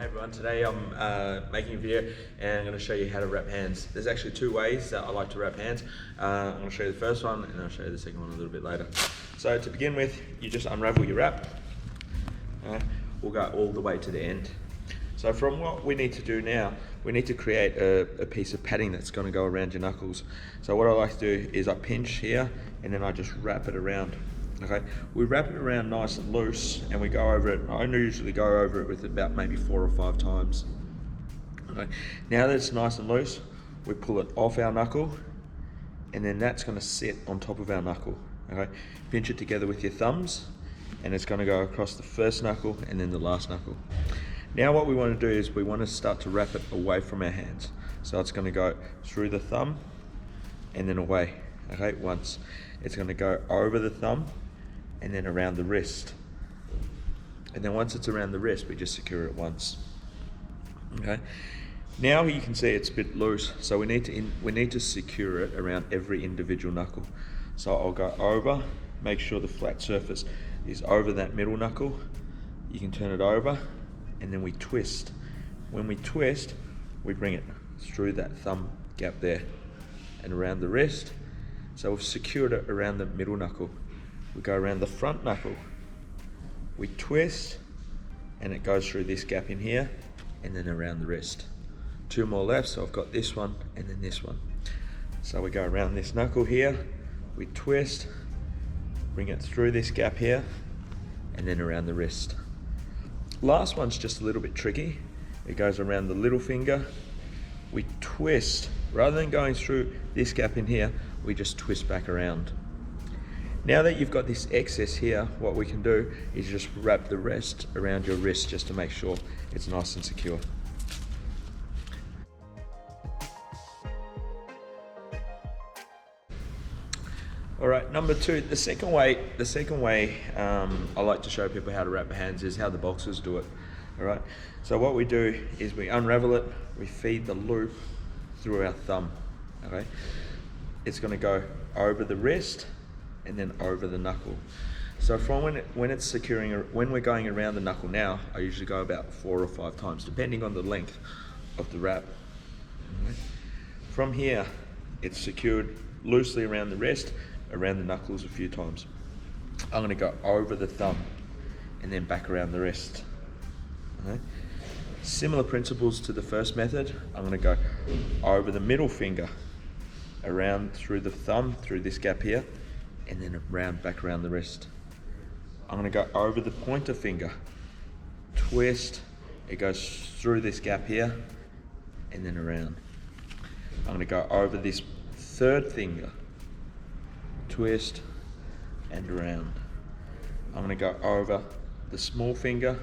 Hey everyone, today I'm making a video and I'm going to show you how to wrap hands. There's actually two ways that I like to wrap hands. I'm going to show you the first one and I'll show you the second one a little bit later. So to begin with, you just unravel your wrap. We'll go all the way to the end. So from what we need to do now, we need to create a piece of padding that's going to go around your knuckles. So what I like to do is I pinch here and then I just wrap it around. Okay, we wrap it around nice and loose and we go over it. I usually go over it with about maybe 4 or 5 times. Okay, now that it's nice and loose, we pull it off our knuckle and then that's going to sit on top of our knuckle. Okay, pinch it together with your thumbs and it's going to go across the first knuckle and then the last knuckle. Now what we want to do is we want to start to wrap it away from our hands. So it's going to go through the thumb and then away. Okay, once. It's going to go over the thumb and then around the wrist. And then once it's around the wrist, we just secure it once. Okay. Now you can see it's a bit loose, so we need to secure it around every individual knuckle. So I'll go over, make sure the flat surface is over that middle knuckle. You can turn it over, and then we twist. When we twist, we bring it through that thumb gap there and around the wrist. So we've secured it around the middle knuckle. We go around the front knuckle, we twist, and it goes through this gap in here, and then around the wrist. 2 more left, so I've got this one, and then this one. So we go around this knuckle here, we twist, bring it through this gap here, and then around the wrist. Last one's just a little bit tricky. It goes around the little finger, we twist, rather than going through this gap in here, we just twist back around. Now that you've got this excess here, what we can do is just wrap the rest around your wrist just to make sure it's nice and secure. All right, number 2, the second way I like to show people how to wrap hands is how the boxers do it. All right, so what we do is we unravel it, we feed the loop through our thumb. Okay, it's going to go over the wrist and then over the knuckle. So from when it's securing, when we're going around the knuckle now, I usually go about 4 or 5 times, depending on the length of the wrap. Okay. From here, it's secured loosely around the wrist, around the knuckles a few times. I'm going to go over the thumb and then back around the wrist. Okay. Similar principles to the first method. I'm going to go over the middle finger, around through the thumb, through this gap here, and then back around the wrist. I'm going to go over the pointer finger, twist, it goes through this gap here, and then around. I'm going to go over this third finger, twist, and around. I'm going to go over the small finger,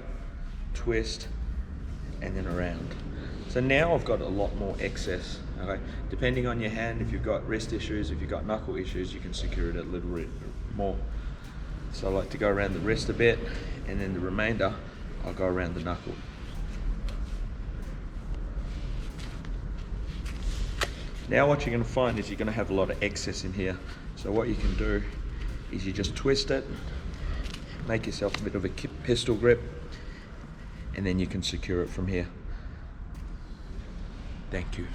twist, and then around. So now I've got a lot more excess. Okay, depending on your hand, if you've got wrist issues, if you've got knuckle issues, you can secure it a little bit more. So I like to go around the wrist a bit, and then the remainder, I'll go around the knuckle. Now what you're going to find is you're going to have a lot of excess in here. So what you can do is you just twist it, make yourself a bit of a pistol grip, and then you can secure it from here. Thank you.